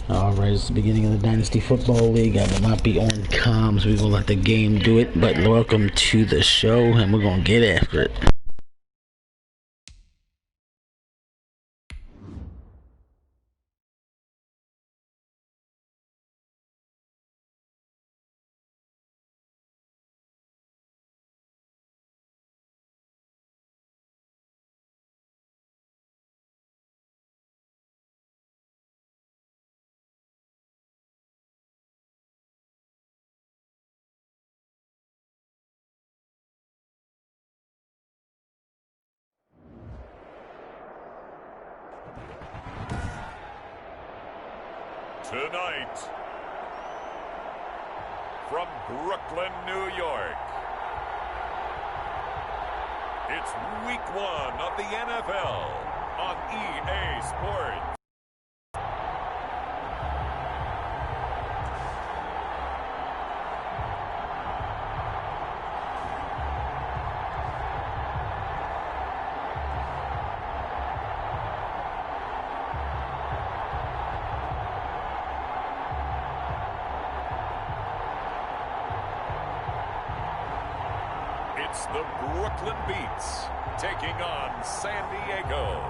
Alright, it's the beginning of the Dynasty Football League. I will not be on comms. We're going to let the game do it. But welcome to the show, and we're going to get after it. Tonight, from Brooklyn, New York, it's week 1 of the NFL on EA Sports. It's the Brooklyn Beats taking on San Diego.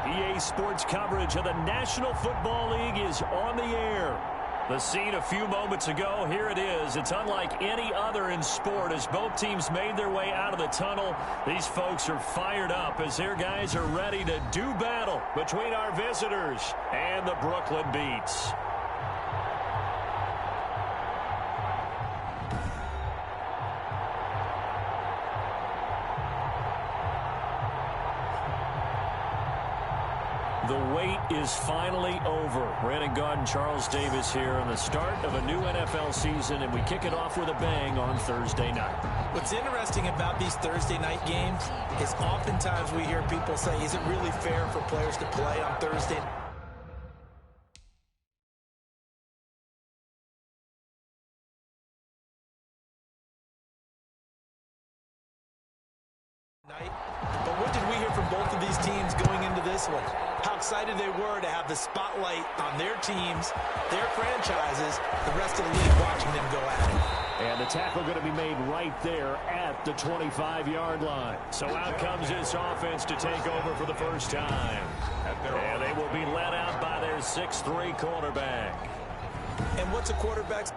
EA Sports coverage of the National Football League is on the air. The scene a few moments ago, here it is. It's unlike any other in sport as both teams made their way out of the tunnel. These folks are fired up as their guys are ready to do battle between our visitors and the Brooklyn Beats. The wait is finally over. Brandon Gaudin, Charles Davis here on the start of a new NFL season, and we kick it off with a bang on Thursday night. What's interesting about these Thursday night games is oftentimes we hear people say, is it really fair for players to play on Thursday night? But what did we hear from both of these teams going into this one? How excited they were to have the spotlight on their teams, their franchises, the rest of the league watching them go at it. And the tackle going to be made right there at the 25-yard line. So out comes this offense to take over for the first time. And they will be led out by their 6'3" quarterback. And what's a quarterback's...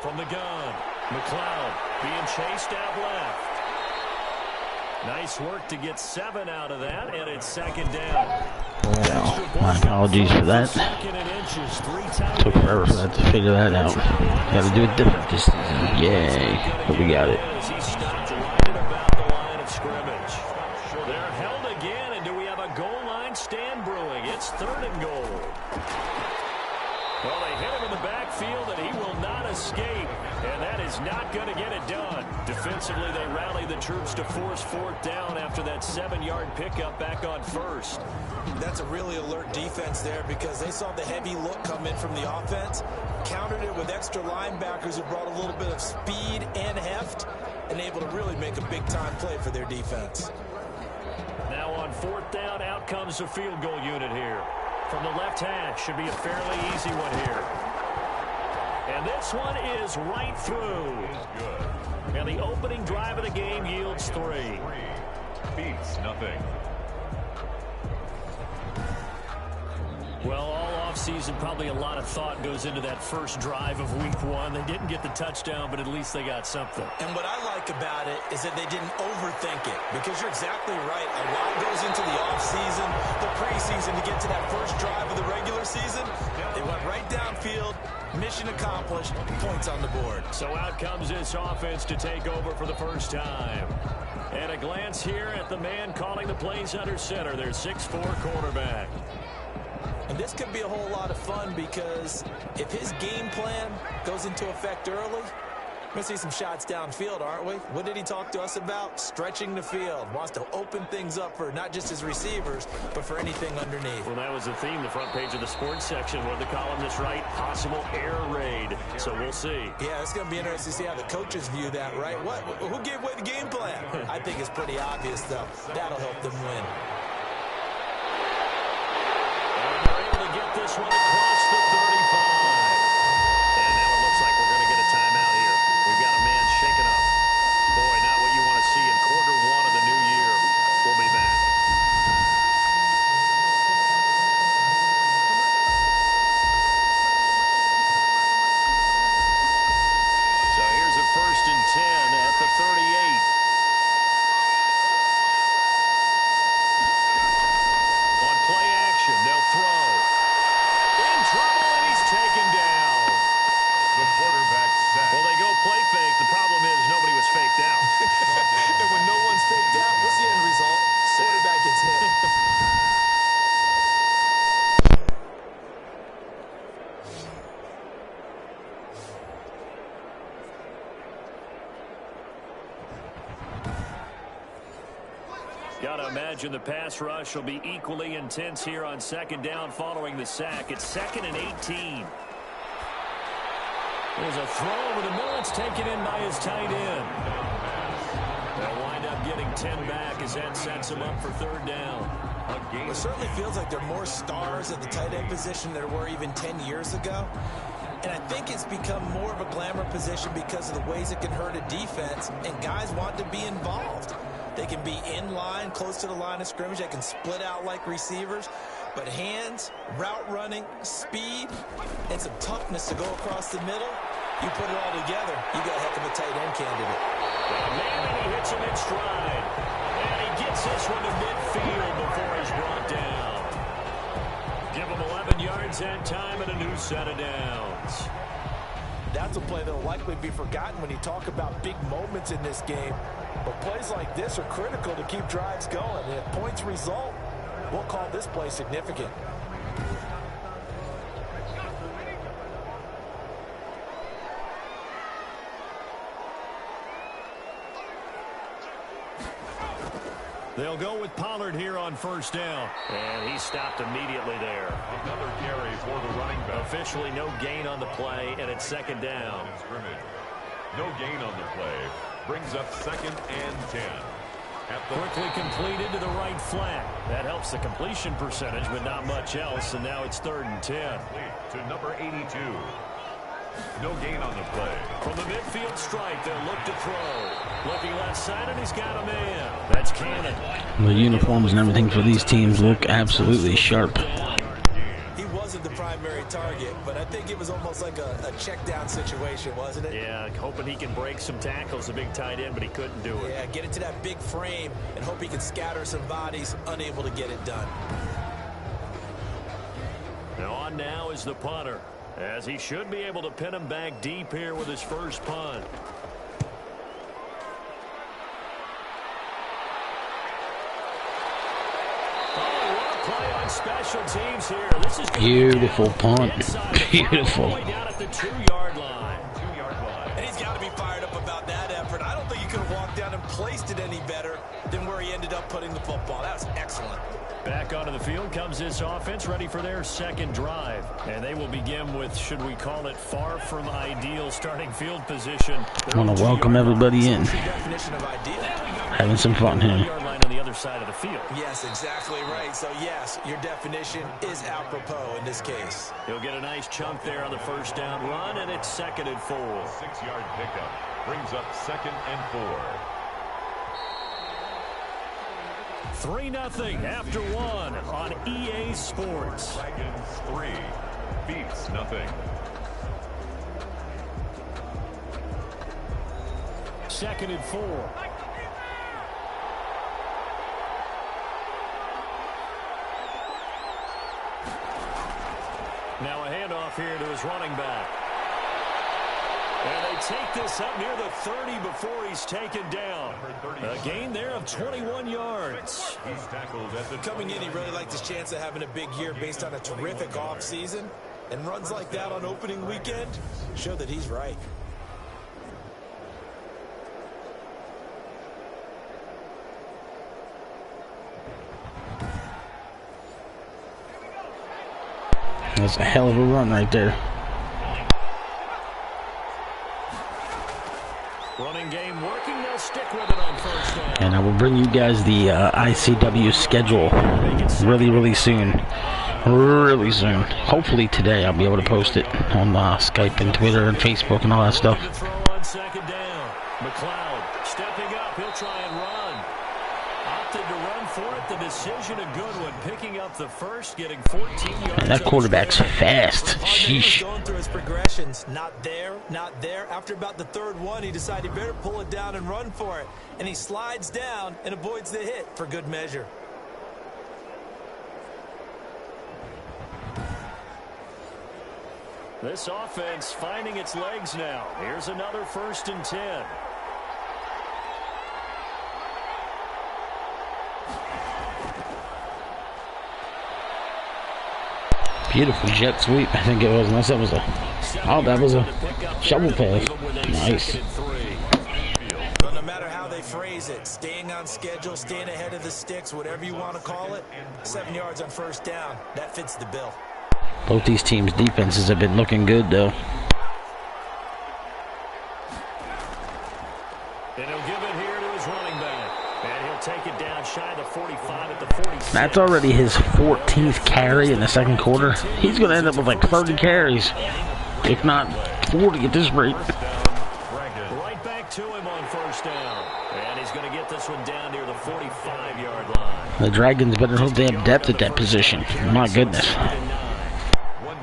From the gun, McLeod being chased out left. Nice work to get 7 out of that, and it's second down. Well, my apologies for that. Took forever for that to figure that out. Got to do it different this season. Yay. But we got it. He stopped right about the line of scrimmage. They're held again, and do we have a goal line stand brewing? It's 3rd and goal. Well, they hit him in the backfield, and he will not escape. And that is not going to get it done. Defensively, they rally the troops to force 4th down after that 7-yard pickup back on 1st. That's a really alert defense there because they saw the heavy look come in from the offense, countered it with extra linebackers who brought a little bit of speed and heft, and able to really make a big-time play for their defense. Now on 4th down, out comes the field goal unit here. From the left hash, should be a fairly easy one here. And this one is right through. And the opening drive of the game yields 3. Beats nothing. Well, all offseason, probably a lot of thought goes into that first drive of week 1. They didn't get the touchdown, but at least they got something. And what I like about it is that they didn't overthink it, because you're exactly right. A lot goes into the offseason, the preseason to get to that first drive of the regular season. They went right downfield, mission accomplished, points on the board. So out comes this offense to take over for the first time. And a glance here at the man calling the plays under center, their 6'4" quarterback. And this could be a whole lot of fun, because if his game plan goes into effect early, we're going to see some shots downfield, aren't we? What did he talk to us about? Stretching the field. Wants to open things up for not just his receivers, but for anything underneath. Well, that was the theme, the front page of the sports section. What did the columnist write? Possible air raid. So we'll see. Yeah, it's going to be interesting to see how the coaches view that, right? Who gave away the game plan? I think it's pretty obvious, though. That'll help them win. This one across the 35. And now it looks like we're going to get a timeout here. We've got a man shaken up. Boy, not what you want to see in quarter 1 of the new year. We'll be back. So here's a 1st and 10 at the 38. On play action, they'll throw. Trouble, and he's taken down. The quarterback sack. Well, they go play fake. The problem is nobody was faked out. And when no one's faked out, what's the end result? Quarterback gets hit. Gotta imagine the pass rush will be equally intense here on 2nd down following the sack. It's 2nd and 18. There's a throw over the middle. It's taken in by his tight end. They'll wind up getting 10 back as that sets him up for 3rd down. It certainly feels like there are more stars at the tight end position than there were even 10 years ago. And I think it's become more of a glamour position because of the ways it can hurt a defense, and guys want to be involved. They can be in line, close to the line of scrimmage. They can split out like receivers. But hands, route running, speed, and some toughness to go across the middle, you put it all together, you got a heck of a tight end candidate. Man, he hits him in stride. And he gets this one to midfield before he's brought down. Give him 11 yards that time and a new set of downs. That's a play that will likely be forgotten when you talk about big moments in this game. But plays like this are critical to keep drives going. And if points result, we'll call this play significant. They'll go with Pollard here on 1st down. And he stopped immediately there. Another carry for the running back. Officially no gain on the play, and it's 2nd down. No gain on the play. Brings up 2nd and 10. Quickly completed to the right flat. That helps the completion percentage, but not much else. And now it's 3rd and 10. To number 82. No gain on the play. From the midfield stripe, they'll look to throw. Looking left side, and he's got a man. That's Cannon. The uniforms and everything for these teams look absolutely sharp. He wasn't the primary target, but I think it was almost like a check down situation, wasn't it? Yeah, hoping he can break some tackles, a big tight end, but he couldn't do it. Yeah, get into that big frame and hope he can scatter some bodies, unable to get it done. Now on now is the punter, as he should be able to pin him back deep here with his first punt. Play on special teams here. This is beautiful punt. Beautiful. Down at the 2-yard line. And he's got to be fired up about that effort. I don't think he could have walked down and placed it any better than where he ended up putting the football. That was excellent. Back onto the field comes this offense, ready for their second drive. And they will begin with, should we call it, far from ideal starting field position. I want to welcome everybody in. Definition of ideal. Having some fun here. Yard line on the other side of the field. Yes, exactly right. So, yes, your definition is apropos in this case. He'll get a nice chunk there on the first down run, and it's 2nd and 4. 6-yard pickup brings up 2nd and 4. 3-0 after 1 on EA Sports. Dragons 3, Beats nothing. 2nd and 4. Now a handoff here to his running back. And they take this up near the 30 before he's taken down. A gain there of 21 yards. He's tackled at the Coming in, he really liked his chance of having a big year based on a terrific offseason. And runs like that on opening weekend show that he's right. That's a hell of a run right there. Running game working. They'll stick with it on first down. And I will bring you guys the ICW schedule really soon. Really soon. Hopefully today I'll be able to post it on Skype and Twitter and Facebook and all that stuff. Throw on 2nd down. McLeod stepping up. He'll try and run. Opted to run for it. The decision a good one. Picking up the first, getting 14 yards. And that quarterback's fast. Sheesh. Going through his progressions. Not there, not there. After about the 3rd one, he decided he better pull it down and run for it. And he slides down and avoids the hit for good measure. This offense finding its legs now. Here's another 1st and 10. Beautiful jet sweep, I think it was. Unless that was a shovel pass. Nice. But no matter how they phrase it, staying on schedule, staying ahead of the sticks, whatever you want to call it, 7 yards on first down, that fits the bill. Both these teams' defenses have been looking good, though. And he'll give it here to his running back. And he'll take it down shy of the 45 at the 46. That's already his 14th carry in the 2nd quarter. He's going to end up with like 30 carries, if not 40 at this rate. Right back to him on first down. And he's going to get this one down near the 45-yard line. The Dragons better hope they have depth at that position. My goodness.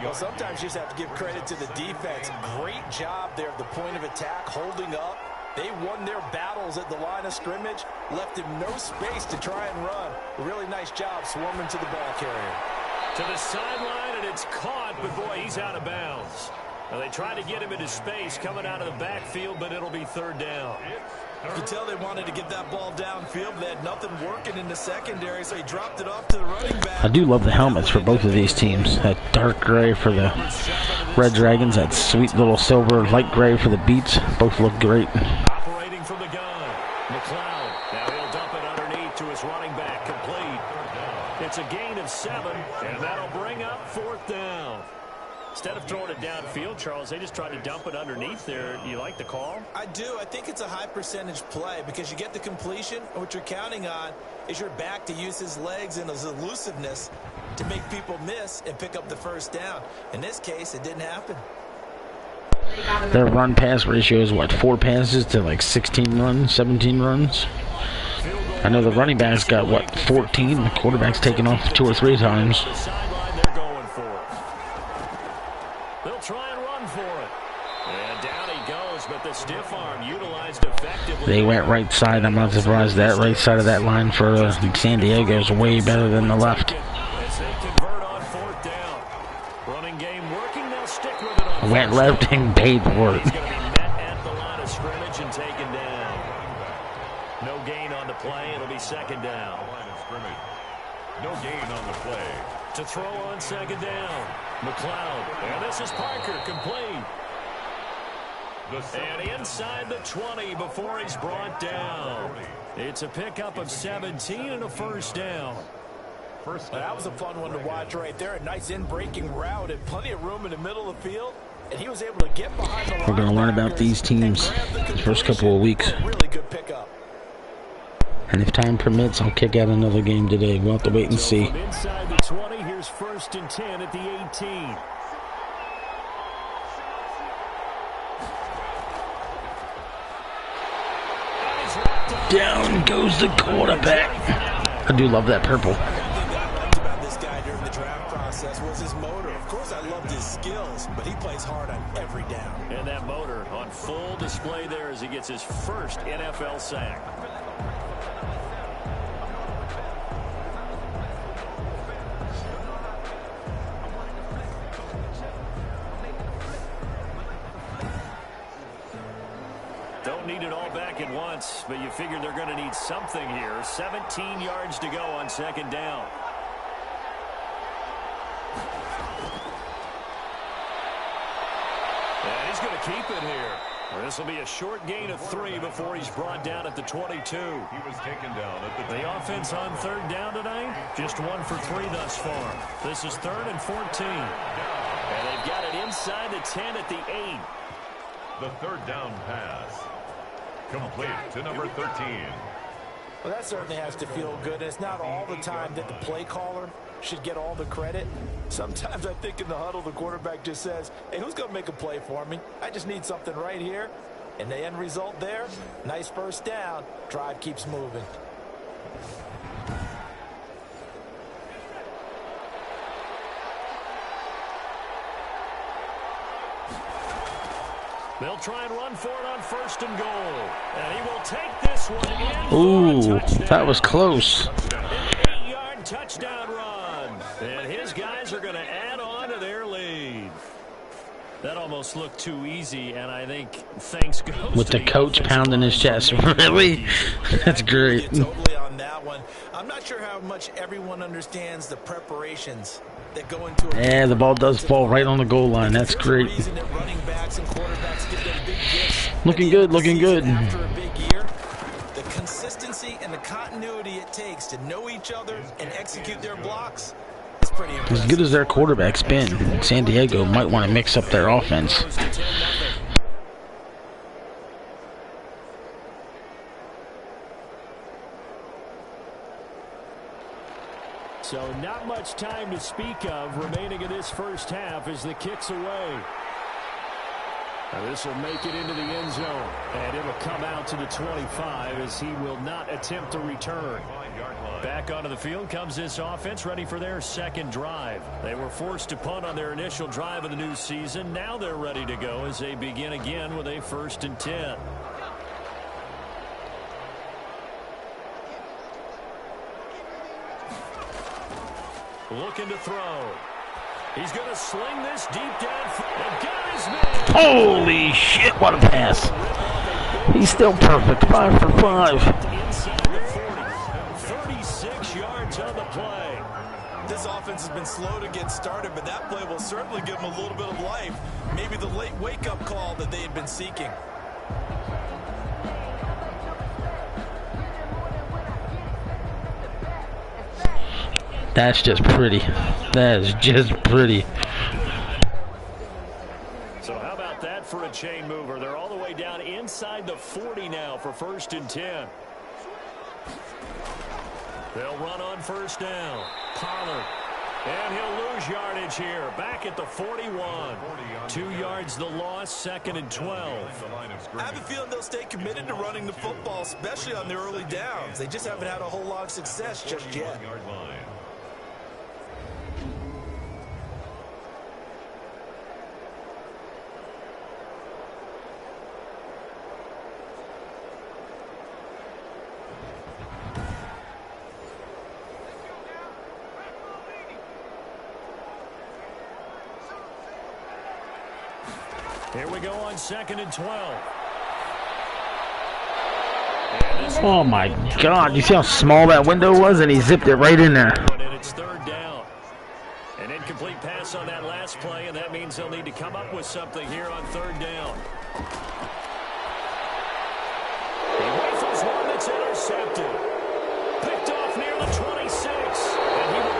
Well, sometimes you just have to give credit to the defense. Great job there at the point of attack, holding up. They won their battles at the line of scrimmage, left him no space to try and run. A really nice job swarming to the ball carrier. To the sideline, and it's caught, but boy, he's out of bounds. Now they try to get him into space coming out of the backfield, but it'll be 3rd down. You could tell they wanted to get that ball downfield, but they had nothing working in the secondary, so he dropped it off to the running back. I do love the helmets for both of these teams. That dark gray for the Red Dragons, that sweet little silver light gray for the Beats. Both look great. Operating from the gun, McLeod. Now he'll dump it underneath to his running back, complete. It's a gain of 7, and that'll bring up 4th down. Instead of throwing it downfield, Charles, they just tried to dump it underneath there. You like the call? I do. I think it's a high percentage play because you get the completion, and what you're counting on is your back to use his legs and his elusiveness to make people miss and pick up the first down. In this case, it didn't happen. Their run-pass ratio is, what, 4 passes to like 16 runs, 17 runs? I know the running back's got, what, 14? The quarterback's taken off 2 or 3 times. They'll try and run for it. And down he goes, but the stiff arm utilized effectively. They went right side. I'm not surprised. That right side of that line for San Diego is way better than the left. As they convert on 4th down. Running game working, they'll stick with it on Went left and paid for it. He's going to be met at the line of scrimmage and taken down. No gain on the play. It'll be 2nd down. line of scrimmage. No gain on the play. To throw on 2nd down. McLeod. And this is Parker, complete. And inside the 20 before he's brought down. It's a pickup of 17 and a first down. First That down. was a fun one to watch right there. A nice in-breaking route and plenty of room in the middle of the field. And he was able to get behind the We're going to learn about these teams the first couple of weeks. Really good pickup. And if time permits, I'll kick out another game today. We'll have to wait and see. From inside the 20, here's 1st and 10 at the 18. Down goes the quarterback. I do love that purple. One thing that I liked about this guy during the draft process was his motor. Of course, I loved his skills, but he plays hard on every down. And that motor on full display there as he gets his first NFL sack. Don't need it all back at once, but you figure they're going to need something here. 17 yards to go on 2nd down. And he's going to keep it here. This will be a short gain of 3 before he's brought down at the 22. He was taken down at the The offense on 3rd down tonight, just 1 for 3 thus far. This is 3rd and 14. And they've got it inside the 10 at the 8. The 3rd down pass. Complete to number 13. Well, that certainly has to feel good. It's not all the time that the play caller should get all the credit. Sometimes I think in the huddle, the quarterback just says, hey, who's going to make a play for me? I just need something right here. And the end result there, nice 1st down. Drive keeps moving. They'll try and run for it on 1st and goal. And he will take this one in. Ooh, that was close. An 8-yard touchdown run. And his guys are going to add on to their lead. That almost looked too easy, and I think thanks goes With to the coach pounding his chest. Really? That's great. Totally on that one. I'm not sure how much everyone understands the preparations that go into it. Yeah, the ball does fall right on the goal line. That's great. Looking good, looking good. After a big year, the consistency and the continuity it takes to know each other and execute their blocks is pretty impressive. As good as their quarterback's been, San Diego might want to mix up their offense. So not much time to speak of remaining in this 1st half as the kick's away. Now this will make it into the end zone, and it'll come out to the 25 as he will not attempt to return. Back onto the field comes this offense, ready for their 2nd drive. They were forced to punt on their initial drive of the new season. Now they're ready to go as they begin again with a 1st and 10. Looking to throw. He's going to sling this deep down. And got his man. Holy shit, what a pass. He's still perfect. 5 for 5. Inside the 40. 36 yards on the play. This offense has been slow to get started, but that play will certainly give them a little bit of life. Maybe the late wake-up call that they had been seeking. That's just pretty. That is just pretty. So how about that for a chain mover? They're all the way down inside the 40 now for 1st and 10. They'll run on 1st down. Pollard. And he'll lose yardage here. Back at the 41. 2 yards the loss, 2nd and 12. I have a feeling they'll stay committed to running the football, especially on the early downs. They just haven't had a whole lot of success just yet. Here we go on 2nd and 12. Oh my God, you see how small that window was? And he zipped it right in there. And it's 3rd down. An incomplete pass on that last play, and that means they'll need to come up with something here on 3rd down. He rifles one that's intercepted. Picked off near the 26. And he will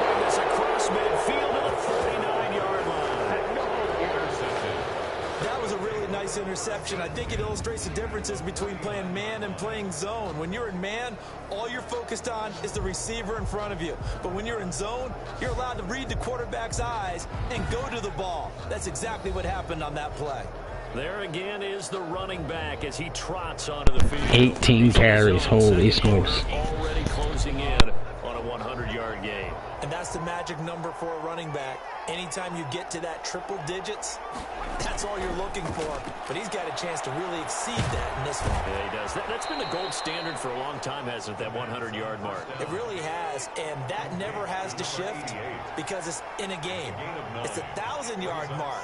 interception. I think it illustrates the differences between playing man and playing zone. When you're in man, all you're focused on is the receiver in front of you. But when you're in zone, you're allowed to read the quarterback's eyes and go to the ball. That's exactly what happened on that play. There again is the running back as he trots onto the field. 18 carries, holy smokes. Already closing in on a 100-yard game. And that's the magic number for a running back. Anytime you get to that triple digits, that's all you're looking for. But he's got a chance to really exceed that in this one. Yeah, he does. That's been the gold standard for a long time, hasn't it, that 100-yard mark? It really has, and that never has to shift because it's in a game. It's a 1,000-yard mark.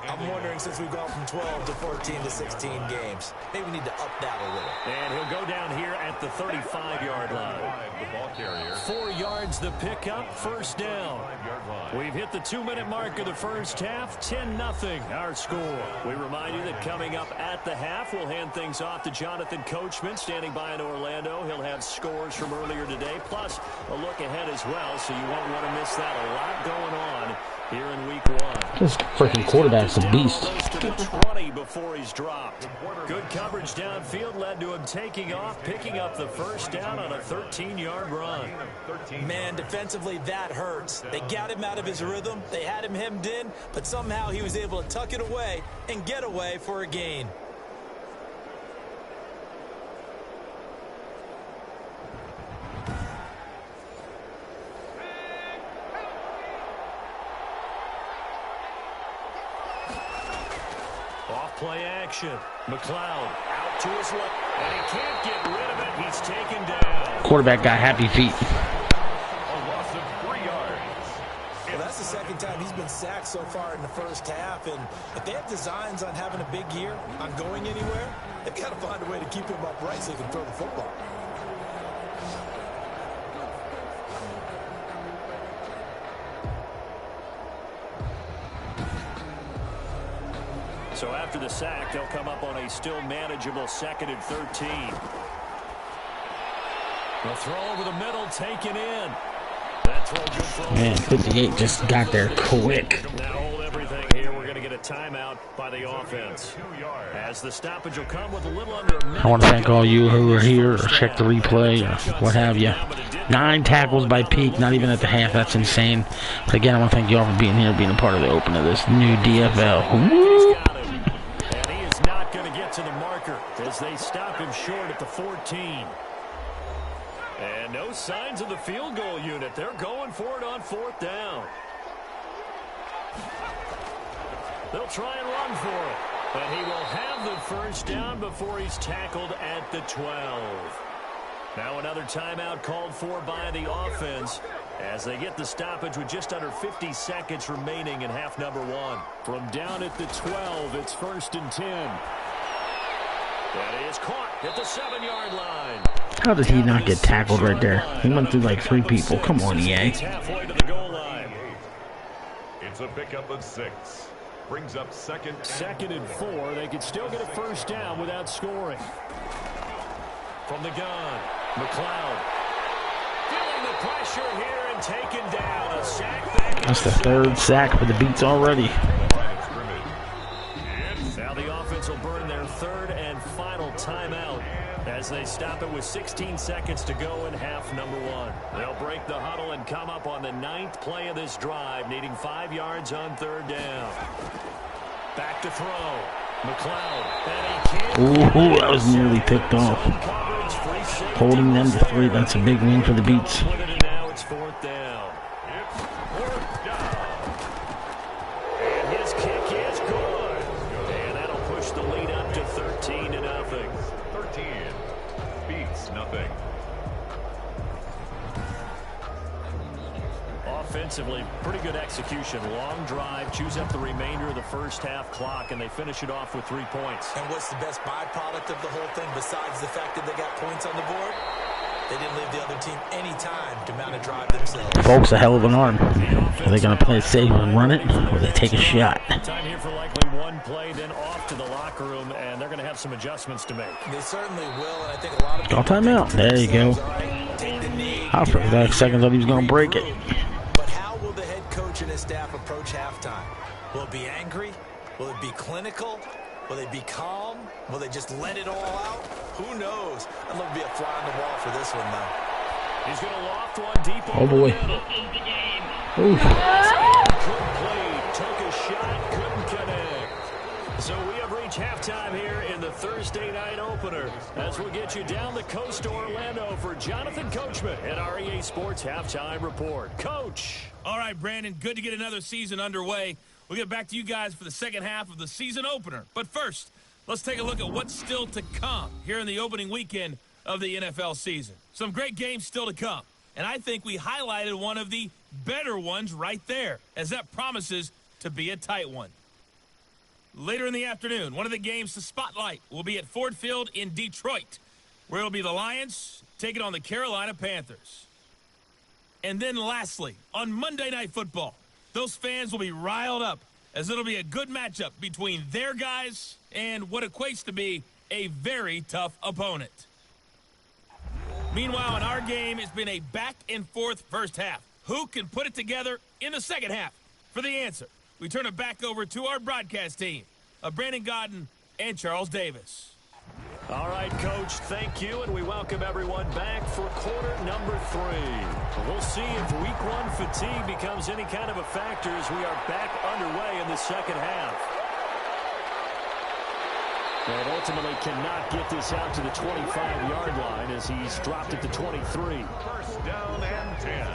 I'm wondering, since we've gone from 12 to 14 to 16 games, maybe we need to up that a little. And he'll go down here at the 35-yard line. 4 yards the pickup, first down. We've hit the 2-minute mark of the first half, 10-0 our score. We remind you that coming up at the half, we'll hand things off to Jonathan Coachman, standing by in Orlando. He'll have scores from earlier today, plus a look ahead as well, so you won't want to miss that. A lot going on here in week 1. This freaking quarterback's a beast. To the 20 before he's dropped. Good coverage downfield led to him taking off, picking up the first down on a 13-yard run. Man, defensively, that hurts. They got him out of his rhythm. They had him hemmed in, but somehow he was able to tuck it away and get away for a gain. Play action. McLeod out to his left, and he can't get rid of it. He's taken down. Quarterback got happy feet. A loss of 3 yards. Well, that's the second time he's been sacked so far in the first half, and if they have designs on having a big year, on going anywhere, they've got to find a way to keep him upright so he can throw the football. So after the sack, they'll come up on a still manageable 2nd and 13. The throw over the middle, taken in. That throw good for Man, 58 just got there quick. Now hold everything here. We're going to get a timeout by the offense. As the stoppage will come with a little under a minute. I want to thank all you who are here or check the replay or what have you. 9 tackles by Peak, not even at the half. That's insane. But again, I want to thank you all for being here, being a part of the open of this new DFL. Woo! To the marker as they stop him short at the 14. And no signs of the field goal unit. They're going for it on 4th down. They'll try and run for it. And he will have the first down before he's tackled at the 12. Now another timeout called for by the offense as they get the stoppage with just under 50 seconds remaining in half number 1. From down at the 12, it's 1st and 10. That is caught at the 7-yard line. How did he not get tackled right there? He went through like 3 people. Come on, EA. Halfway to the goal line. It's a pickup of 6. Brings up 2nd and 4. They could still get a first down without scoring. From the gun, McLeod. Feeling the pressure here and taken down. A sack back. That's the 3rd sack for the Beats already. Now the offense will burn their 3rd and final timeout as they stop it with 16 seconds to go in half number 1. They'll break the huddle and come up on the 9th play of this drive, needing 5 yards on 3rd down. Back to throw. McLeod. Ooh, that was nearly picked off. Holding them to 3. That's a big win for the Beats. And now it's 4th down. And his kick is good. And that'll push the lead up to 13-0. 13 beats nothing. Offensively, pretty good execution. Long drive, chews up the remainder of the first half clock, and they finish it off with 3 points. And what's the best byproduct of the whole thing besides the fact that they got points on the board? They didn't leave the other team any time to mount a drive themselves. Folks, a hell of an arm. Are they going to play it safe and run it, or they take a shot? Time here for likely 1 play, then off to the locker room, and they're going to have some adjustments to make. They certainly will, and I think a lot of people... Call timeout. There you go. I for that second thought he was going to break it. But how will the head coach and his staff approach halftime? Will it be angry? Will it be clinical? Will they be calm? Will they just let it all out? Who knows? I'd love to be a fly on the wall for this one, though. He's going to loft one deep. Oh, boy. Ooh. Complete. Took a shot. Couldn't connect. So we have reached halftime here in the Thursday night opener. As we'll get you down the coast to Orlando for Jonathan Coachman at our EA Sports Halftime Report. Coach. All right, Brandon, good to get another season underway. We'll get back to you guys for the second half of the season opener. But first, let's take a look at what's still to come here in the opening weekend of the NFL season. Some great games still to come. And I think we highlighted one of the better ones right there, as that promises to be a tight one. Later in the afternoon, one of the games to spotlight will be at Ford Field in Detroit, where it'll be the Lions taking on the Carolina Panthers. And then lastly, on Monday Night Football, those fans will be riled up, as it'll be a good matchup between their guys and what equates to be a very tough opponent. Meanwhile, in our game, it's been a back-and-forth first half. Who can put it together in the second half? For the answer, we turn it back over to our broadcast team of Brandon Godden and Charles Davis. All right, Coach, thank you, and we welcome everyone back for quarter number 3. We'll see if week 1 fatigue becomes any kind of a factor as we are back underway in the second half. And ultimately cannot get this out to the 25-yard line as he's dropped it to 23. First down and 10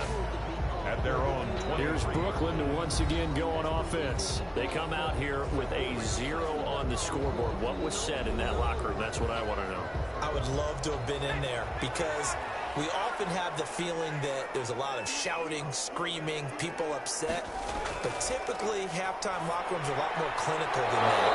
at their own 20. Here's Brooklyn to once again go on offense. They come out here with a 0 on the scoreboard. What was said in that locker room? That's what I want to know. I would love to have been in there because we often have the feeling that there's a lot of shouting, screaming, people upset. But typically, halftime locker rooms are a lot more clinical than that.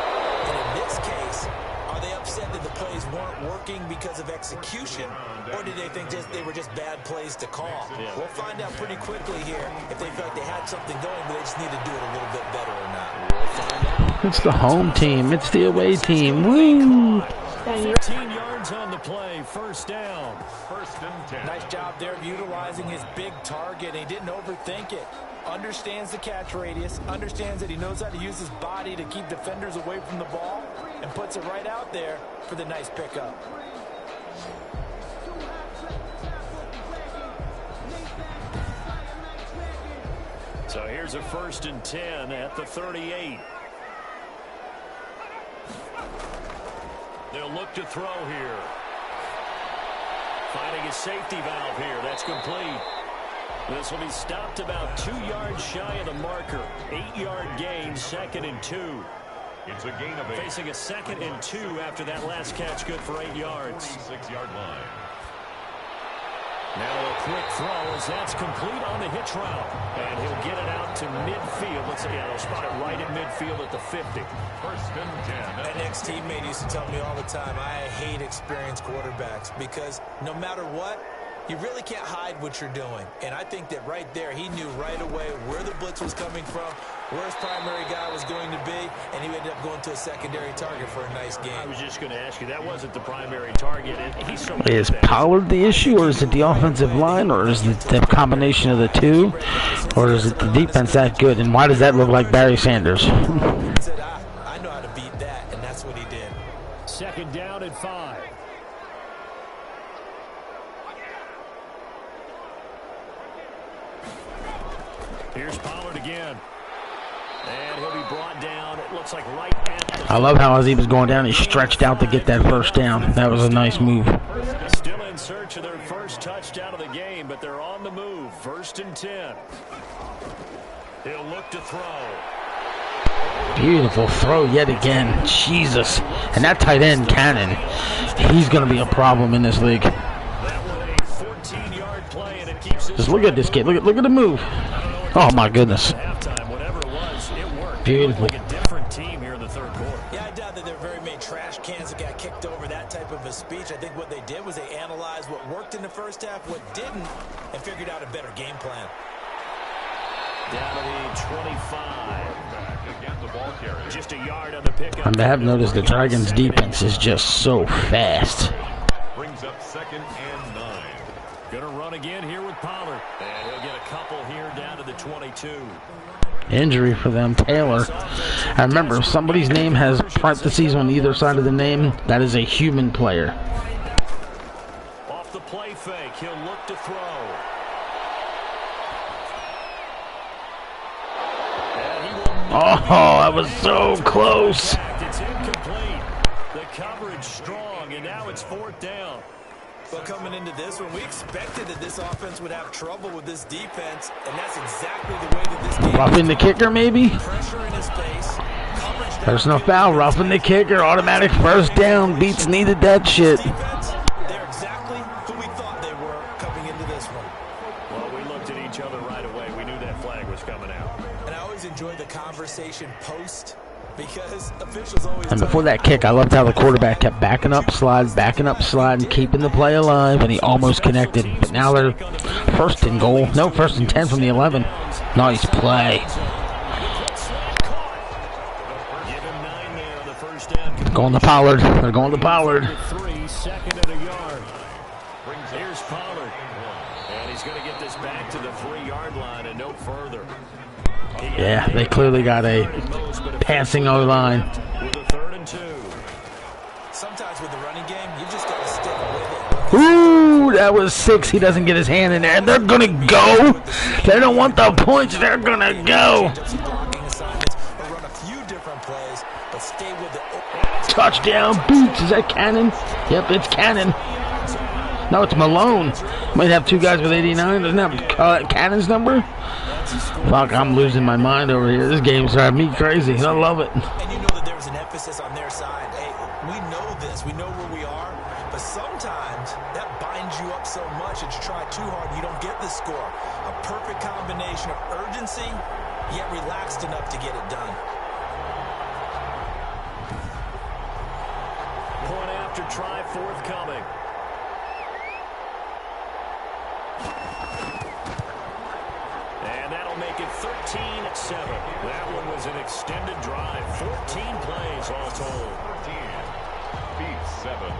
And in this case, are they upset that the plays weren't working because of execution, or did they think they were just bad plays to call? Yeah. We'll find out pretty quickly here if they felt like they had something going, but they just need to do it a little bit better or not. We'll find out. It's the home team. It's the away team. Woo! 15 yards on the play. First down. First and 10. Nice job there of utilizing his big target. He didn't overthink it. Understands the catch radius, understands that he knows how to use his body to keep defenders away from the ball, and puts it right out there for the nice pickup. So here's a first and 10 at the 38. They'll look to throw here. Finding a safety valve here. That's complete. This will be stopped about 2 yards shy of the marker. 8-yard gain, 2nd and 2. It's a gain of 8. Facing a 2nd and 2 after that last catch, good for 8 yards. 6-yard line. Now a quick throw as that's complete on the hitch route. And he'll get it out to midfield. Let's see, they'll spot it right at midfield at the 50. First and 10. An ex-teammate used to tell me all the time, I hate experienced quarterbacks because no matter what, you really can't hide what you're doing. And I think that right there, he knew right away where the blitz was coming from, where his primary guy was going to be, and he ended up going to a secondary target for a nice game. I was just going to ask you, that wasn't the primary target. He's so Is Pollard the issue, or is it the offensive line, or is it the combination of the two, or is it the defense that good? And why does that look like Barry Sanders? He said, I know how to beat that, and that's what he did. 2nd down and 5. Here's Pollard again. And he'll be brought down, it looks like right at the... I love how as he was going down, he stretched out to get that first down. That was a nice move. Still in search of their first touchdown of the game, but they're on the move. 1st and 10. He'll look to throw. Beautiful throw yet again. Jesus. And that tight end, Cannon, he's going to be a problem in this league. That was a 14-yard play, and it keeps Just look at this kid. Look at the move. Oh, my goodness. Whatever it was, it worked. Beautiful. It looked like a different team here in the 3rd quarter. Yeah, I doubt that there are very many trash cans that got kicked over, that type of a speech. I think what they did was they analyzed what worked in the first half, what didn't, and figured out a better game plan. Down to the 25. Back again, the ball carrier. Just a yard on the pickup. I have noticed the Dragons' defense is just so fast. Brings up 2nd and 9. Gonna run again here with Pollard. And he'll get a couple here down to the 22. Injury for them, Taylor. I remember, if somebody's name has parentheses on either side of the name, that is a human player. Off the play fake, he'll look to throw. Oh, that was so close. It's incomplete. The coverage strong, and now it's 4th down. But coming into this one, we expected that this offense would have trouble with this defense, and that's exactly the way that this game Roughing the kicker, maybe? pressure in his face. Personal foul, roughing the kicker, automatic first down. Beats needed that shit. Defense, they're exactly who we thought they were coming into this one. Well, we looked at each other right away. We knew that flag was coming out. And I always enjoy the conversation post, because officials always... And before that kick, I loved how the quarterback kept backing up, slide, and keeping the play alive, and he almost connected. But now they're 1st and goal. No, 1st and 10 from the 11. Nice play. Going to Pollard. They're going to Pollard. 3, second and a yard. Here's Pollard. And he's going to get this back to the 3-yard line and no further. Yeah, they clearly got a passing O-line. With a 3rd and 2. Sometimes with the running game, you just got to stick with it. Ooh, that was 6. He doesn't get his hand in there. They're going to go. They don't want the points. They're going to go. Blocking assignments or run a few different plays, but stay with the... Touchdown, Boots. Is that Cannon? Yep, it's Cannon. No, it's Malone. Might have 2 guys with 89. Doesn't have Cannon's number? Fuck, I'm losing my mind over here. This game's driving me crazy. I love it. And you know that there was an emphasis on their side. Hey, we know this. We know where we are. But sometimes that binds you up so much that you try too hard and you don't get the score. A perfect combination of urgency, yet relaxed enough to get it done. Point after try forthcoming. And that'll make it 13-7. That one was an extended drive. 14 plays all told. 14 beats 7.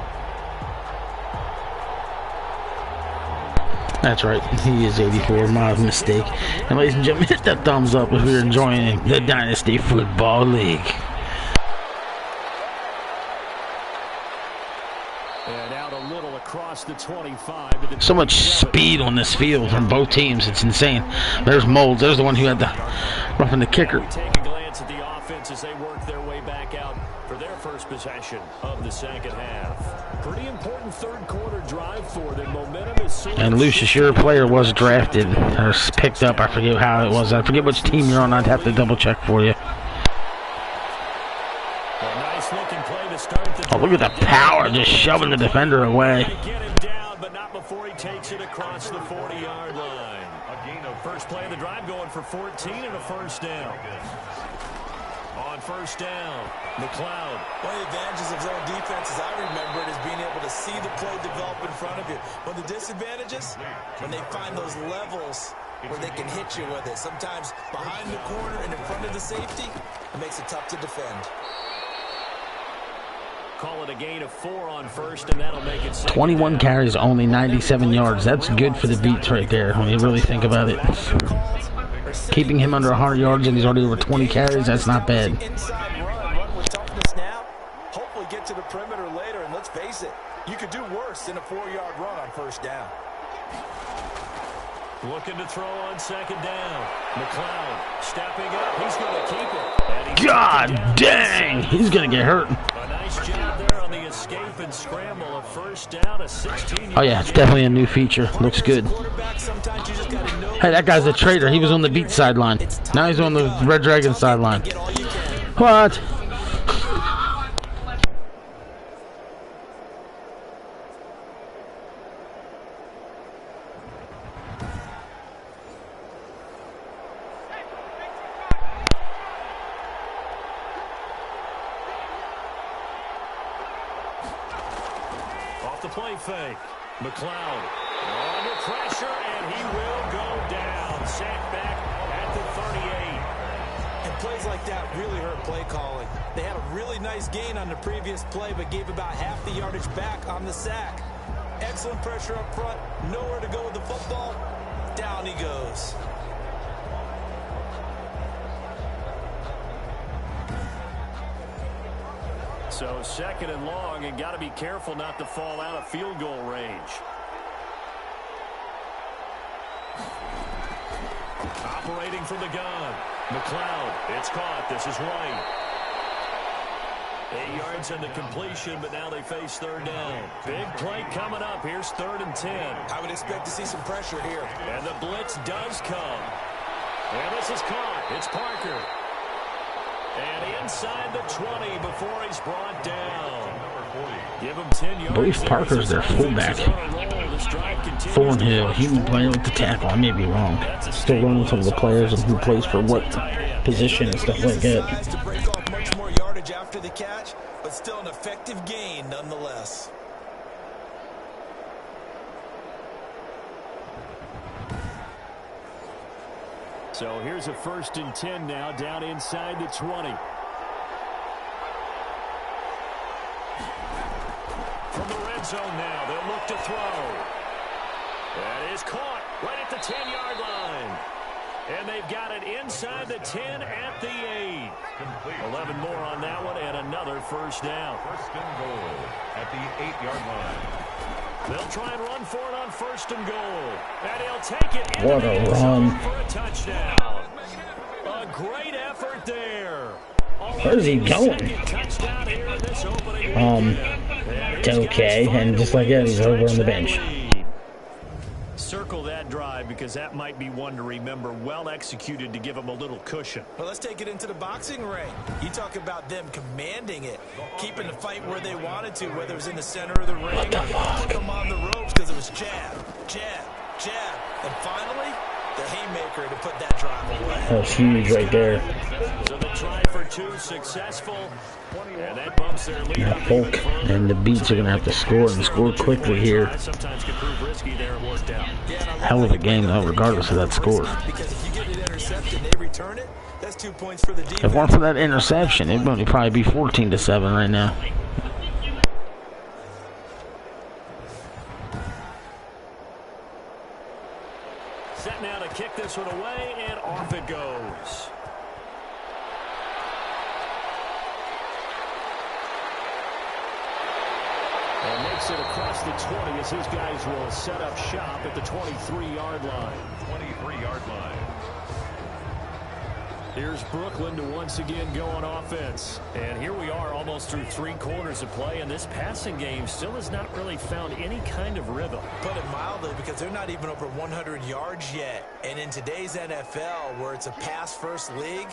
That's right. He is 84. My mistake. And ladies and gentlemen, hit that thumbs up if you're enjoying the Dynasty Football League. And out a little across the 25. So much speed on this field from both teams. It's insane. There's Molds. There's the one who had the roughing the kicker. Take a glance at the offense as they work their way back out for their first possession of the second half. Pretty important 3rd quarter drive for them. Momentum is sort And Lucius, your player was drafted or picked up. I forget how it was. I forget which team you're on. I'd have to double check for you. nice looking play to start the Oh, look at the power, just shoving the defender away. Get him down, but not before he takes it across the 40-yard line. A gain of first play of the drive going for 14 and a first down. On first down, McLeod. One of the advantages of zone defense, as I remember it, is being able to see the play develop in front of you. One of the disadvantages, when they find those levels where they can hit you with it. Sometimes behind the corner and in front of the safety, it makes it tough to defend. Call it a gain of 4 on first, and that'll make it 21 carries, only 97 yards. That's good for the Beats right there when you really think about it. Keeping him under 100 yards and he's already over 20 carries, that's not bad. Inside run with toughness now. Hopefully get to the perimeter later, and let's face it, you could do worse than a 4-yard run on first down. Looking to throw on second down. McLeod stepping up. He's going to keep it. God dang, he's going to get hurt. A nice job there on the escape and scramble. A first down, a 16-yard. Oh yeah, it's definitely a new feature. Looks good. Hey, that guy's a traitor. He was on the Beat sideline. Now he's on the Red Dragon sideline. What? Off the play fake. McLeod under pressure, and he will go down. Sacked back at the 38. And plays like that really hurt play calling. They had a really nice gain on the previous play, but gave about half the yardage back on the sack. Excellent pressure up front. Nowhere to go with the football. Down he goes. So second and long, and got to be careful not to fall out of field goal range. Operating from the gun. McLeod, it's caught. This is Wright. 8 yards into completion, but now they face third down. Big play coming up. Here's 3rd and 10. I would expect to see some pressure here. And the blitz does come. And this is caught. It's Parker. And inside the 20 before he's brought down. Give him 10 yards. I believe Parker's their fullback. Thornhill, he was playing with the tackle. I may be wrong. Still learning some of the players and who plays for what position and stuff like that. To break off much more yardage after the catch, but still an effective gain nonetheless. So here's a 1st and 10 now, down inside the 20. From the red zone now, they'll look to throw. That is caught right at the 10-yard line. And they've got it inside the 10 at the 8. 11 more on that one, and another first down. 1st and goal at the 8-yard line. They'll try and run for it on 1st and goal. And he'll take it into What the a end zone run. for a touchdown. A great effort there. Where's he going? Touchdown here in this opening It's okay, and just like that, he's over on the bench. Circle that drive because that might be one to remember. Well executed to give him a little cushion. Well, let's take it into the boxing ring. You talk about them commanding it, keeping the fight where they wanted to, whether it was in the center of the ring, put them on the ropes because it was jab, jab, jab, and finally the haymaker to put that drive away. That was huge right there. So the try for 2 successful, and that bumps their lead up. Folk and the Beats are going to have to score and score quickly here. Sometimes can prove risky there. It worked out. Hell of a game, though, regardless of that score. Because if you get an interception, they return it. That's 2 points for the defense. If it weren't for that interception, it would probably be 14-7 right now. Set now to kick this one away, and off it goes. And makes it across the 20 as his guys will set up shop at the 23-yard line. 23-yard line. Here's Brooklyn to once again go on offense. And here we are almost through 3 quarters of play, and this passing game still has not really found any kind of rhythm. Put it mildly, because they're not even over 100 yards yet. And in today's NFL, where it's a pass-first league,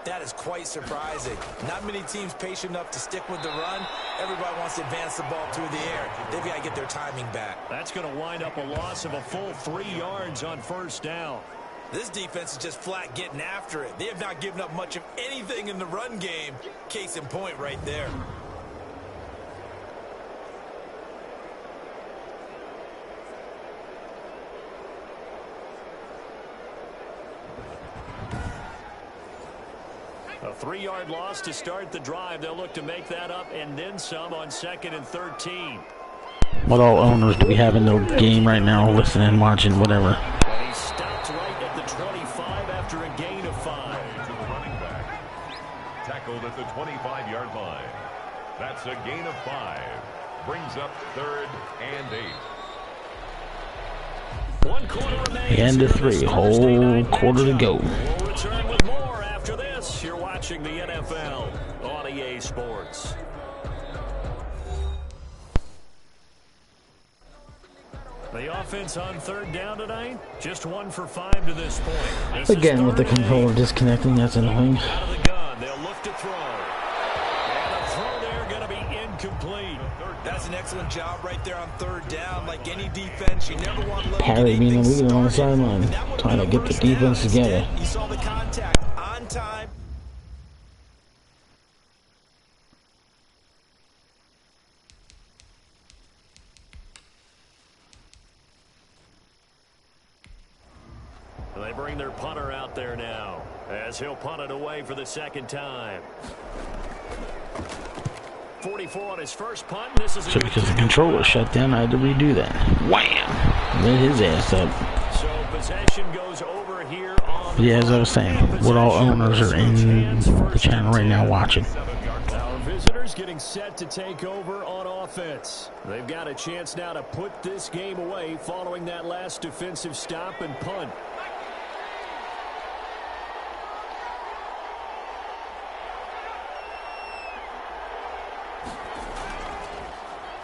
that is quite surprising. Not many teams patient enough to stick with the run. Everybody wants to advance the ball through the air. They've got to get their timing back. That's going to wind up a loss of a full 3 yards on 1st down. This defense is just flat getting after it. They have not given up much of anything in the run game. Case in point right there. A 3-yard loss to start the drive. They'll look to make that up and then some on 2nd and 13. What all owners do we have in the game right now, listening, watching, whatever? And he stopped right at the 25 after a gain of 5. To the running back. Tackled at the 25-yard line. That's a gain of 5. Brings up 3rd and 8. 1 quarter remains. And to 3, whole quarter to go. We'll return with more after this. You're watching the NFL on EA Sports. The offense on 3rd down tonight, just 1 for 5 to this point. This Again, with the controller disconnecting, that's annoying. Out of the gun, they'll look to throw. And a throw there going to be incomplete. That's an excellent job right there on 3rd down. Like any defense, you never want to let Harry being a leader on the sideline, trying to get the defense together. You saw the contact on time. They bring their punter out there now as he'll punt it away for the 2nd time. 44 on his first punt. This is So because the controller shut down, I had to redo that. Wham! Lit his ass up. So possession goes over here on Yeah, as I was saying, what all owners are in the channel right now watching. Our visitors players getting set to take over on offense. They've got a chance now to put this game away following that last defensive stop and punt.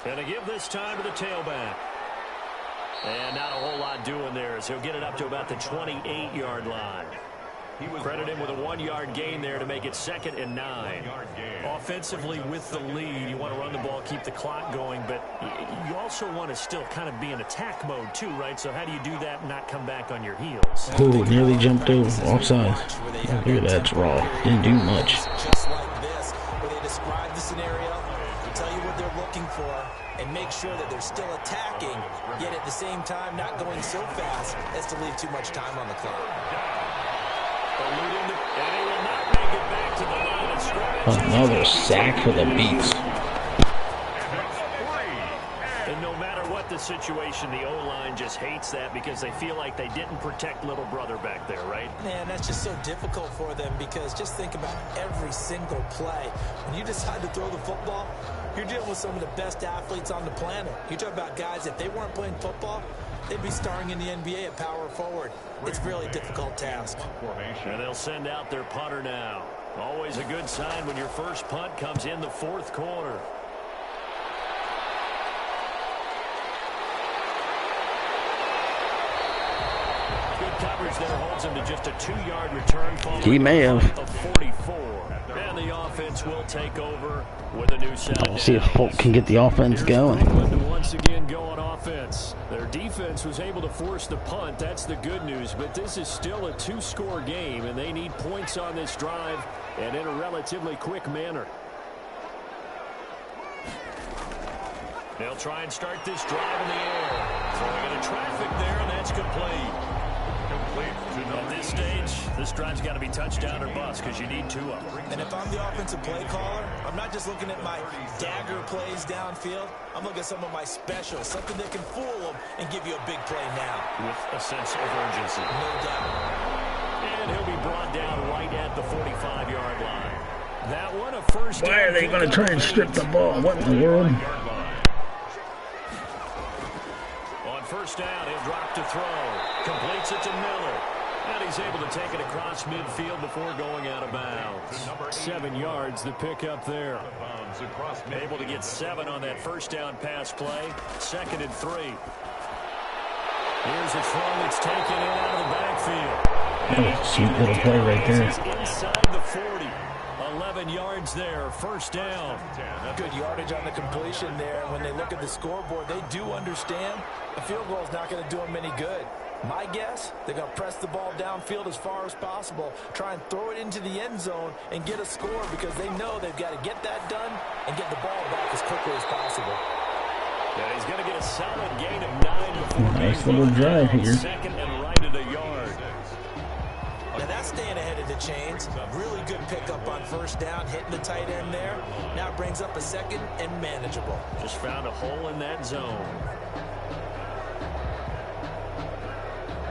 And to give this time to the tailback. And not a whole lot doing there as he'll get it up to about the 28-yard line. Credit him with a 1-yard gain there to make it 2nd and 9. Offensively with the lead, you want to run the ball, keep the clock going, but you also want to still kind of be in attack mode too, right? So how do you do that and not come back on your heels? Oh, nearly jumped over offside. Oh, look at that, it's raw. Didn't do much. Just like this, where they describe the scenario, tell you what they're looking for, and make sure that they're still attacking, yet at the same time not going so fast as to leave too much time on the clock. Another sack for the Beats. And no matter what the situation, the O-line just hates that because they feel like they didn't protect little brother back there, right? Man, that's just so difficult for them because just think about every single play. When you decide to throw the football, you're dealing with some of the best athletes on the planet. You talk about guys, if they weren't playing football, they'd be starring in the NBA at power forward. It's a really difficult task. And they'll send out their punter now. Always a good sign when your first punt comes in the 4th quarter. Good coverage there holds him to just a 2-yard return. He may have. Of 44. And the offense will take over with a new set. We'll see if Folk can get the offense going. Once again go on offense. Their defense was able to force the punt. That's the good news. But this is still a 2-score game, and they need points on this drive and in a relatively quick manner. They'll try and start this drive in the air. Throwing into traffic there, and that's complete. At this stage, this drive's got to be touchdown or bust because you need 2 of them. And if I'm the offensive play caller, I'm not just looking at my dagger plays downfield. I'm looking at some of my specials, something that can fool them and give you a big play now. With a sense of urgency. No doubt. And he'll be brought down right at the 45-yard line. That one a first. Why are they going to try and strip the ball? What in the world? On first down, he'll drop to throw. Completes it to Miller. And he's able to take it across midfield before going out of bounds. 7 yards, the pickup there. Able to get 7 on that first down pass play. 2nd and 3. Here's a throw that's taken in out of the backfield. Oh, sweet little play right there. Inside the 40. 11 yards there, first down. Good yardage on the completion there. When they look at the scoreboard, they do understand a field goal is not going to do them any good. My guess, they're going to press the ball downfield as far as possible, try and throw it into the end zone and get a score because they know they've got to get that done and get the ball back as quickly as possible. Yeah, he's going to get a solid gain of 9 before nice little drive here. 2nd and right at a yard. Now that's staying ahead of the chains. Really good pickup on first down, hitting the tight end there. Now it brings up a 2nd and manageable. Just found a hole in that zone.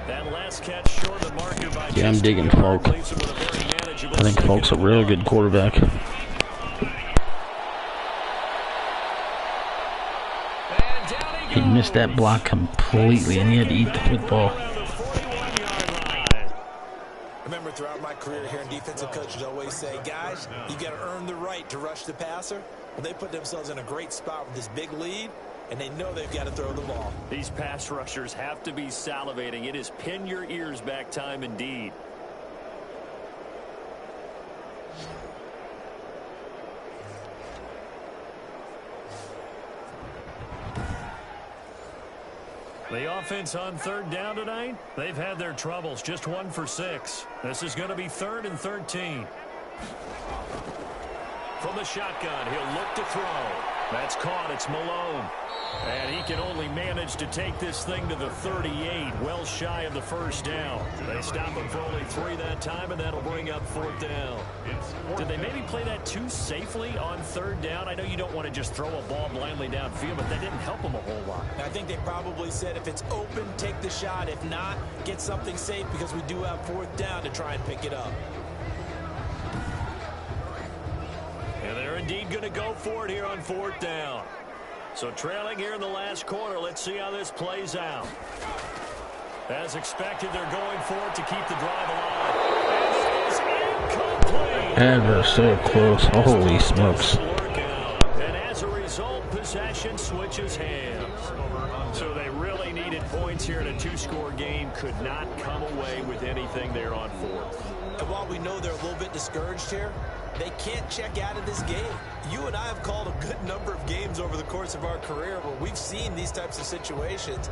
That last catch short of the marker by Yeah, I'm digging Folk. I think Folk's a real good quarterback. He missed that block completely, and he had to eat the football. Remember, throughout my career here in defensive coaches always say, guys, you got to earn the right to rush the passer. Well, they put themselves in a great spot with this big lead, and they know they've got to throw the ball. These pass rushers have to be salivating. It is pin your ears back time indeed. The offense on 3rd down tonight, they've had their troubles. Just 1 for 6. This is going to be 3rd and 13. From the shotgun, he'll look to throw. That's caught. It's Malone. And he can only manage to take this thing to the 38, well shy of the first down. They stop him for only 3 that time, and that'll bring up 4th down. Did they maybe play that too safely on 3rd down? I know you don't want to just throw a ball blindly downfield, but that didn't help them a whole lot. I think they probably said if it's open, take the shot. If not, get something safe because we do have 4th down to try and pick it up. And they're in indeed going to go for it here on 4th down. So trailing here in the last quarter. Let's see how this plays out. As expected, they're going for it to keep the drive alive. And it is incomplete. And they're so close. Holy smokes. And as a result, possession switches hands. So they really needed points here in a 2-score game. Could not come away with anything there on 4th. And while we know they're a little bit discouraged here, they can't check out of this game. You and I have called a good number of games over the course of our career where we've seen these types of situations.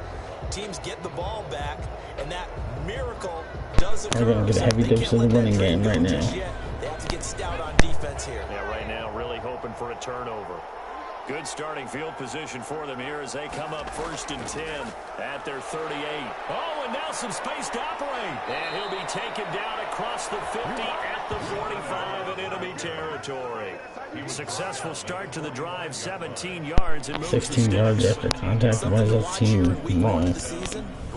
Teams get the ball back, and that miracle does occur. We're going to get a heavy dose of the running game right now. They have to get stout on defense here. Yeah, right now really hoping for a turnover. Good starting field position for them here as they come up 1st and 10 at their 38. Oh, and now some space to operate. And he'll be taken down across the 50 at the 45 in enemy territory. Successful start to the drive, 17 yards. And 16 yards after contact. Why is that team wrong?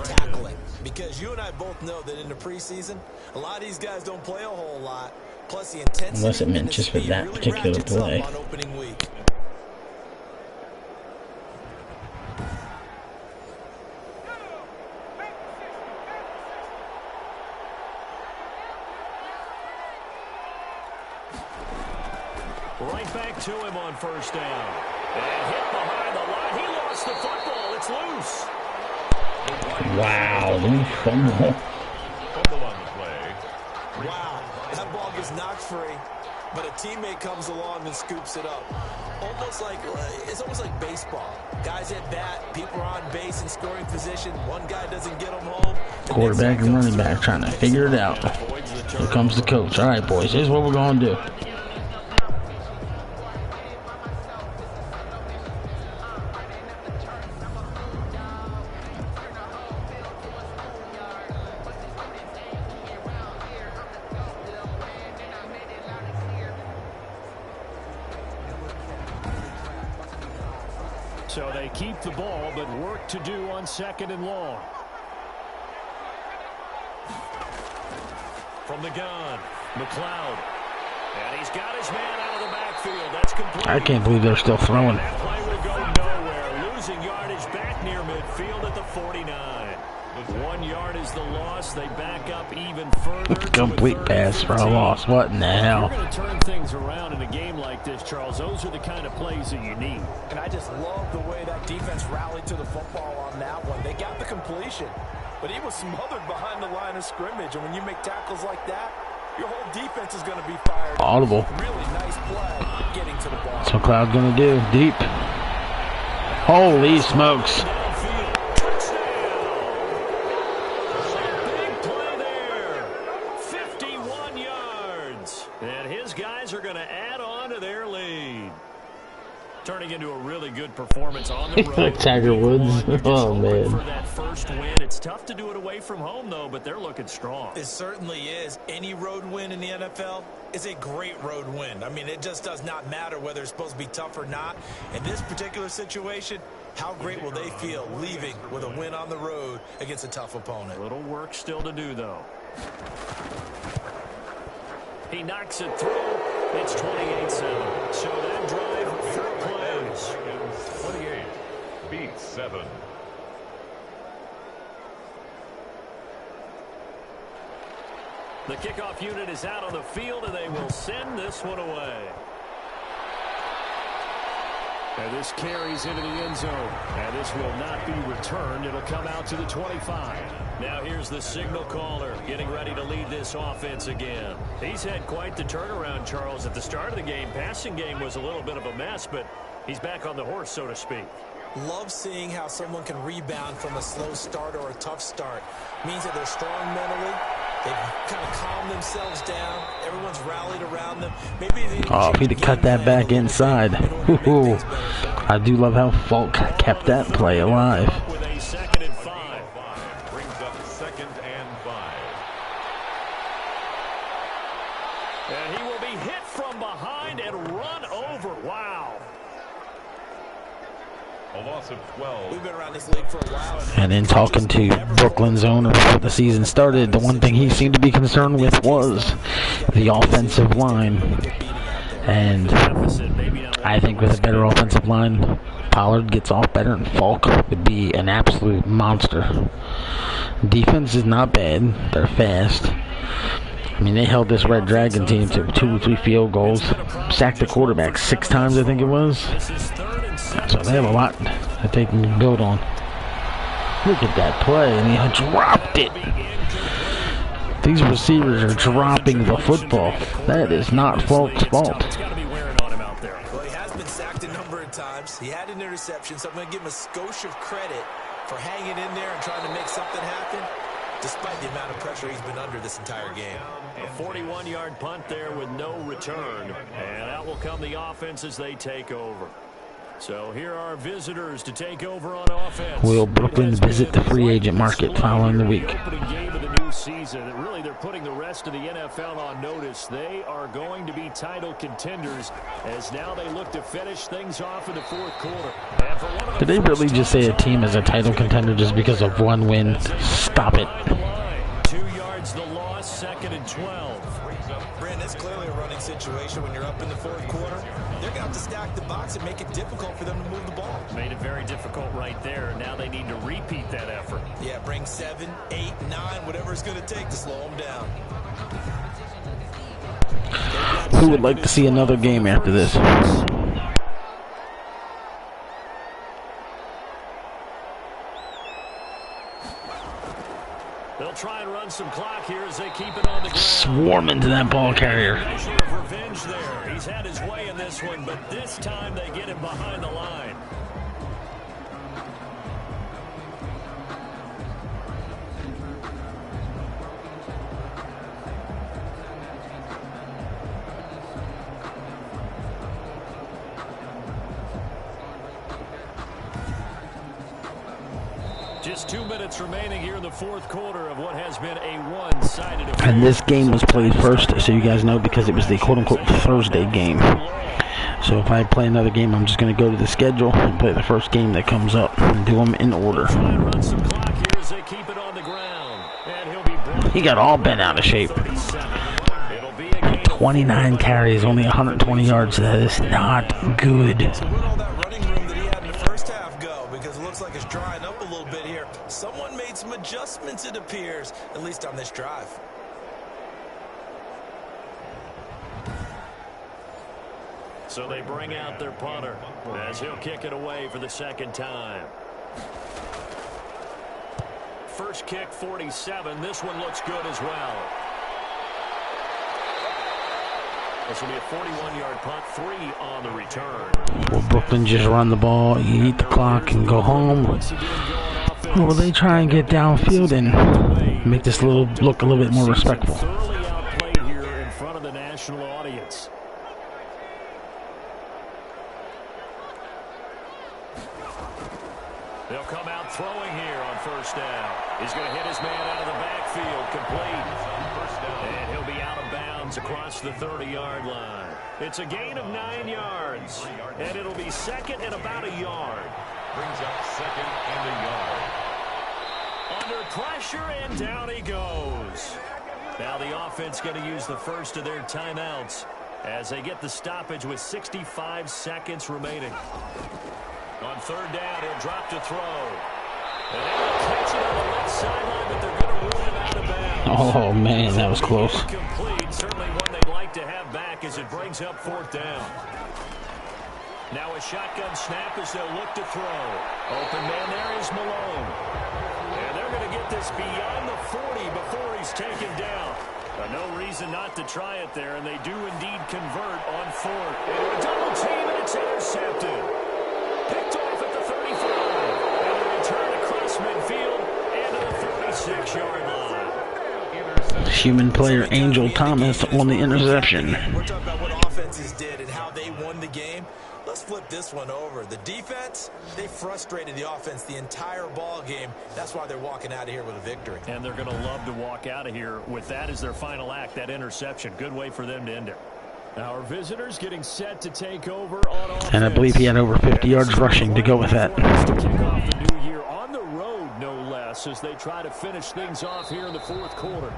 Tackling. Because you and I both know that in the preseason, a lot of these guys don't play a whole lot. Plus the intensity. Unless it meant just for that particular play. On opening week. Right back to him on 1st down. And hit behind the line. He lost the football. It's loose. Wow, the fumble. Fumble on the play. Wow, that ball gets knocked free, but a teammate comes along and scoops it up. It's almost like baseball. Guys at bat, people are on base in scoring position. One guy doesn't get them home. Quarterback and running back trying to figure it out. Here comes the coach. All right, boys, here's what we're going to do. So they keep the ball, but work to do on 2nd and long. From the gun, McLeod. And he's got his man out of the backfield. That's complete. I can't believe they're still throwing. That play will go nowhere. Losing yardage back near midfield at the 49. 1 yard is the loss. They back up even further. Complete pass for a loss. What in the hell? You're going to turn things around in a game like this, Charles. Those are the kind of plays that you need. And I just love the way that defense rallied to the football on that one. They got the completion, but he was smothered behind the line of scrimmage. And when you make tackles like that, your whole defense is going to be fired. Audible. Really nice play getting to the ball. That's what McLeod going to do. Deep. Holy smokes. Are going to add on to their lead. Turning into a really good performance on the road. Tiger Woods. Oh, man. For that first win. It's tough to do it away from home, though, but they're looking strong. It certainly is. Any road win in the NFL is a great road win. I mean, it just does not matter whether it's supposed to be tough or not. In this particular situation, how great will they feel leaving with a win on the road against a tough opponent? A little work still to do, though. He knocks it through. It's 28-7. So that drive, 4 plays. 28 beats 7. The kickoff unit is out on the field, and they will send this one away. And this carries into the end zone. And this will not be returned. It'll come out to the 25. Now here's the signal caller getting ready to lead this offense again. He's had quite the turnaround, Charles. At the start of the game, passing game was a little bit of a mess, but he's back on the horse, so to speak. Love seeing how someone can rebound from a slow start or a tough start. Means that they're strong mentally. They've kind of calmed themselves down. Everyone's rallied around them. Maybe if he'd have cut that back inside. I do love how Falk kept that play alive. With a 2nd and 5. Brings up 2nd and 5. And he will be hit from behind and run over. Wow. A loss of 12. We've been around this league for a while. And in talking to Brooklyn's owner before the season started, the one thing he seemed to be concerned with was the offensive line. And I think with a better offensive line, Pollard gets off better, and Falk would be an absolute monster. Defense is not bad. They're fast. I mean, they held this Red Dragon team to 2 or 3 field goals. Sacked the quarterback 6 times, I think it was. So they have a lot that they can build on. Look at that play, and he dropped it. These receivers are dropping the football. That is not Falk's fault. Well, he has been sacked a number of times. He had an interception, so I'm going to give him a skosh of credit for hanging in there and trying to make something happen, despite the amount of pressure he's been under this entire game. A 41-yard punt there with no return. And out will come the offense as they take over. So here are visitors to take over on offense. Will Brooklyn visit the free agent market following the week? Opening game of the new season. Really, they're putting the rest of the NFL on notice. They are going to be title contenders as now they look to finish things off in the fourth quarter. Did they really just say a team is a title contender just because of one win? Stop it. 2 yards the loss, 2nd and 12. Brandon, it's clearly a running situation when you're up in the fourth quarter. They're going to have to stack the box and make it difficult for them to move the ball. Made it very difficult right there. Now they need to repeat that effort. Yeah, bring 7, 8, 9, whatever it's going to take to slow them down. Who would like to see another game after this? They'll try and run some clock here as they keep it on the ground. Swarm into that ball carrier. Measure of revenge there. He's had his way in this one, but this time they get him behind the line. Just 2 minutes remaining here in the fourth quarter of what has been a one-sided affair. And this game was played first, so you guys know, because it was the quote-unquote Thursday game. So if I play another game, I'm just going to go to the schedule and play the first game that comes up and do them in order. He got all bent out of shape. 29 carries, only 120 yards. That is not good. Like it's drying up a little bit here. Someone made some adjustments, it appears, at least on this drive. So they bring out their punter as he'll kick it away for the second time. First kick, 47. This one looks good as well. This will be a 41-yard punt, 3 on the return. Will Brooklyn just run the ball, eat the clock, and go home? Or will they try and get downfield and make this look a little bit more respectful? Thoroughly outplayed here in front of the national audience. They'll come out throwing here on first down. He's going to hit his man out of the backfield, complete. And he'll be out of bounds across the 30-yard line. It's a gain of 9 yards. And it'll be second and about a yard. Brings up 2nd and a yard. Under pressure, and down he goes. Now the offense going to use the first of their timeouts as they get the stoppage with 65 seconds remaining. On third down, he'll drop to throw. And they'll catch it on the left sideline, but they're going to rule him out of bounds. Oh, man, that was close. Complete. Certainly one they'd like to have back as it brings up fourth down. Now a shotgun snap as they'll look to throw. Open man there is Malone. And they're going to get this beyond the 40 before he's taken down. No reason not to try it there, and they do indeed convert on fourth. And a double team, and it's intercepted. Picked off at the 35. And a return across midfield and to the 36-yard line. Human player Angel Thomas on the interception. We're talking about what offenses did and how they won the game. Let's flip this one over. The defense, they frustrated the offense the entire ball game. That's why they're walking out of here with a victory. And they're going to love to walk out of here with that as their final act, that interception. Good way for them to end it. Our visitors getting set to take over on offense. And I believe he had over 50 yards rushing to go with that. To kick off the new year on the road, no less, as they try to finish things off here in the fourth quarter.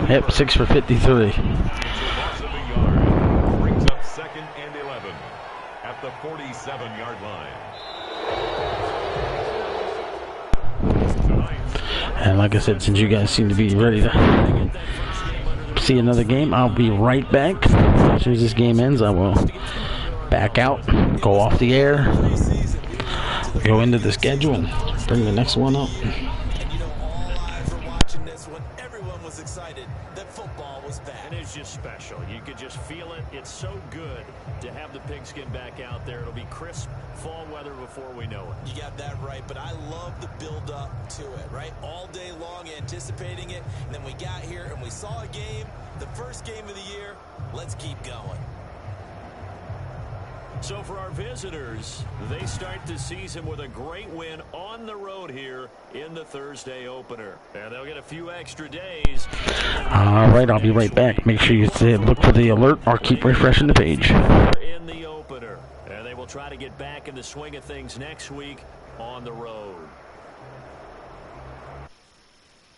Yep, 6 for 53. the 47-yard line. And like I said, since you guys seem to be ready to see another game, I'll be right back. As soon as this game ends, I will back out, go off the air, go into the schedule, and bring the next one up. And you know, all eyes were watching this when everyone was excited that football was back. And it's just special. You could just feel it. It's so good to have the pigskin back out there. It'll be crisp fall weather before we know it. You got that right, but I love the build up to it, right? All day long anticipating it, and then we got here and we saw a game, the first game of the year. Let's keep going. So for our visitors, they start the season with a great win on the road here in the Thursday opener. And they'll get a few extra days. All right, I'll be right back. Make sure you look for the alert or keep refreshing the page. In the opener. And they will try to get back in the swing of things next week on the road.